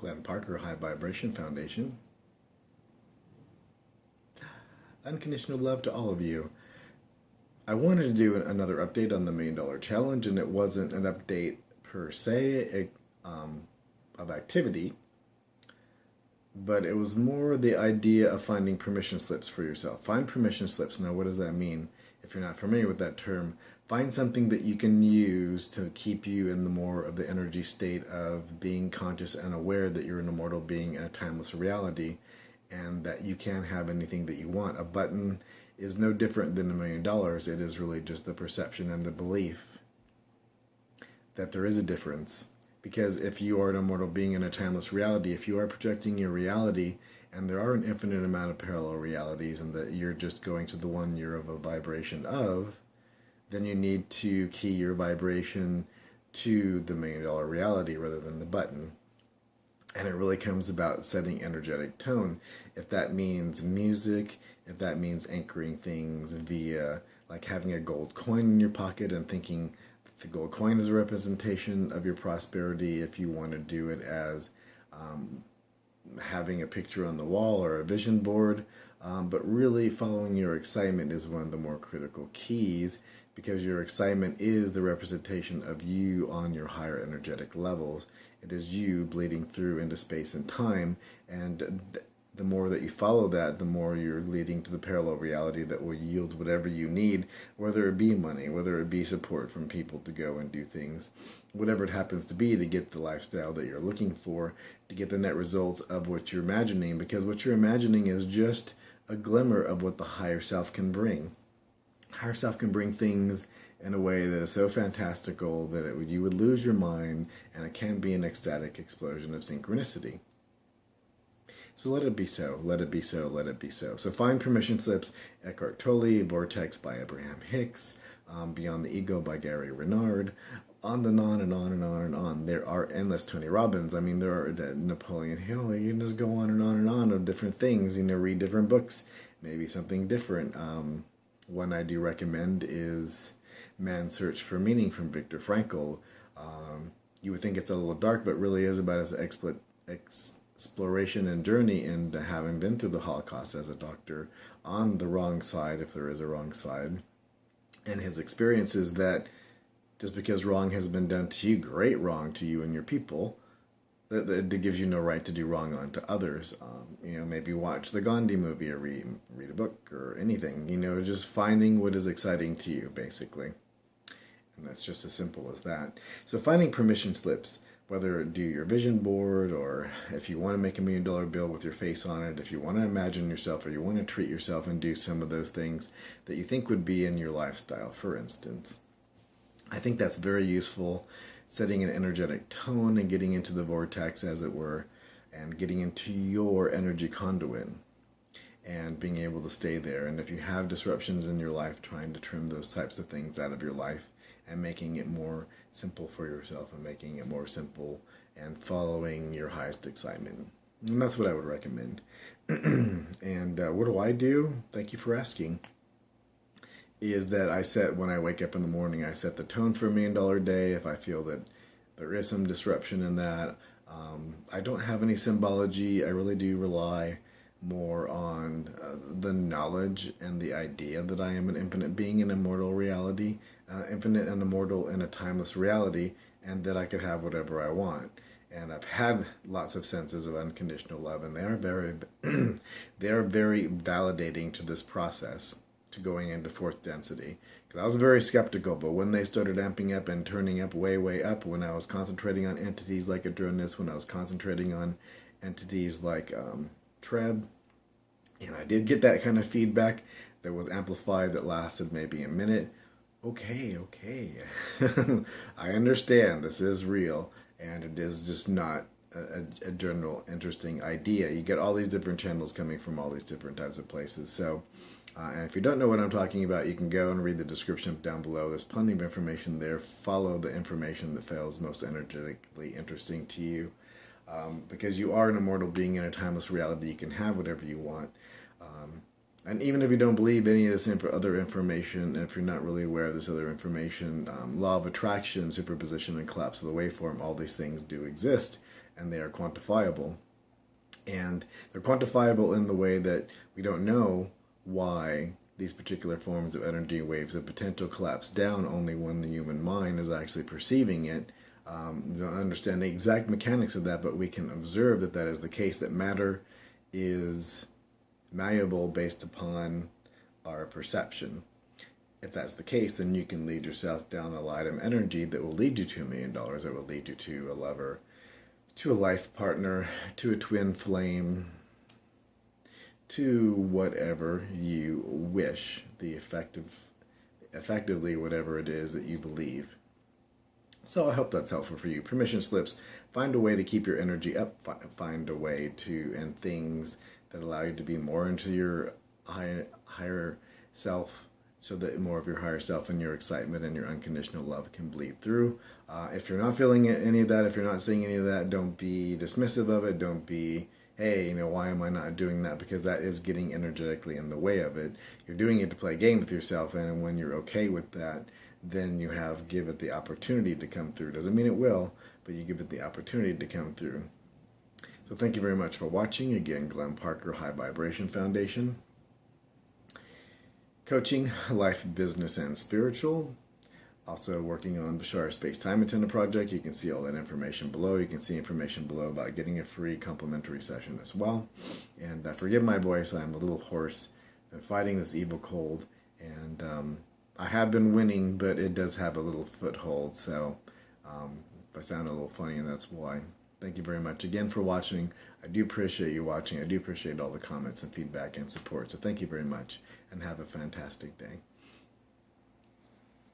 Glenn Parker, High Vibration Foundation. Unconditional love to all of you. I wanted to do another update on the $1 Million Challenge, and it wasn't an update per se of activity, but it was more the idea of finding permission slips for yourself. Find permission slips. Now, what does that mean? If you're not familiar with that term, find something that you can use to keep you in the more of the energy state of being conscious and aware that you're an immortal being in a timeless reality, and that you can have anything that you want. A button is no different than $1 million. It is really just the perception and the belief that there is a difference. Because if you are an immortal being in a timeless reality, if you are projecting your reality, and there are an infinite amount of parallel realities, and that you're just going to the one you're of a vibration of, then you need to key your vibration to the $1 million reality rather than the button. And it really comes about setting energetic tone. If that means music, if that means anchoring things via like having a gold coin in your pocket and thinking the gold coin is a representation of your prosperity, if you want to do it as having a picture on the wall or a vision board, but really following your excitement is one of the more critical keys, because your excitement is the representation of you on your higher energetic levels. It is you bleeding through into space and time, and the more that you follow that, the more you're leading to the parallel reality that will yield whatever you need, whether it be money, whether it be support from people to go and do things, whatever it happens to be, to get the lifestyle that you're looking for, to get the net results of what you're imagining, because what you're imagining is just a glimmer of what the higher self can bring. Higher self can bring things in a way that is so fantastical that you would lose your mind, and it can be an ecstatic explosion of synchronicity. So let it be so, let it be so, let it be so. So find permission slips, Eckhart Tolle, Vortex by Abraham-Hicks, Beyond the Ego by Gary Renard, on and on and on and on and on. There are endless Tony Robbins. I mean, there are Napoleon Hill. You can just go on and on of different things, read different books, maybe something different. One I do recommend is Man's Search for Meaning from Viktor Frankl. You would think it's a little dark, but really is about his exploration and journey into having been through the Holocaust as a doctor on the wrong side, if there is a wrong side, and his experiences that just because wrong has been done to you, great wrong to you and your people, that gives you no right to do wrong onto others. Maybe watch the Gandhi movie or read a book or anything. Just finding what is exciting to you, basically. And that's just as simple as that. So finding permission slips, whether do your vision board, or if you want to make $1 million bill with your face on it, if you want to imagine yourself, or you want to treat yourself and do some of those things that you think would be in your lifestyle, for instance. I think that's very useful, setting an energetic tone and getting into the vortex, as it were, and getting into your energy conduit and being able to stay there. And if you have disruptions in your life, trying to trim those types of things out of your life and making it more simple for yourself, and making it more simple and following your highest excitement. And that's what I would recommend. And what do I do? Thank you for asking. Is that when I wake up in the morning, I set the tone for $1 million day. If I feel that there is some disruption in that, I don't have any symbology. I really do rely more on the knowledge and the idea that I am an infinite being in immortal reality, infinite and immortal in a timeless reality, and that I could have whatever I want. And I've had lots of senses of unconditional love, and they are very validating to this process, to going into fourth density. Because I was very skeptical, but when they started amping up and turning up way up, when I was concentrating on entities like Adronis, when I was concentrating on entities like TReb, and I did get that kind of feedback that was amplified, that lasted maybe a minute. Okay. I understand this is real, and it is just not a general interesting idea. You get all these different channels coming from all these different types of places. So, and if you don't know what I'm talking about, you can go and read the description down below. There's plenty of information there. Follow the information that feels most energetically interesting to you. Because you are an immortal being in a timeless reality, you can have whatever you want. And even if you don't believe any of this other information, if you're not really aware of this other information, law of attraction, superposition, and collapse of the waveform, all these things do exist. and they are quantifiable. And they're quantifiable in the way that we don't know why these particular forms of energy waves of potential collapse down only when the human mind is actually perceiving it. We don't understand the exact mechanics of that, but we can observe that that is the case, that matter is malleable based upon our perception. If that's the case, then you can lead yourself down the light of energy that will lead you to $1 million, that will lead you to a lover, to a life partner, to a twin flame, to whatever you wish, effectively whatever it is that you believe. So I hope that's helpful for you. Permission slips. Find a way to keep your energy up. Find a way to, and things that allow you to be more into your higher self, so that more of your higher self and your excitement and your unconditional love can bleed through. If you're not feeling any of that, if you're not seeing any of that, don't be dismissive of it. Don't be, hey, why am I not doing that? Because that is getting energetically in the way of it. You're doing it to play a game with yourself, and when you're okay with that, then you give it the opportunity to come through. Doesn't mean it will, but you give it the opportunity to come through. So thank you very much for watching. Again, Glenn Parker, High Vibration Foundation. Coaching, life, business, and spiritual. Also working on Bashar Space-Time Antenna project. You can see all that information below. You can see information below about getting a free complimentary session as well. And forgive my voice, I'm a little hoarse. I'm fighting this evil cold, and I have been winning, but it does have a little foothold, so if I sound a little funny, and that's why. Thank you very much again for watching. I do appreciate you watching. I do appreciate all the comments and feedback and support. So thank you very much, and have a fantastic day.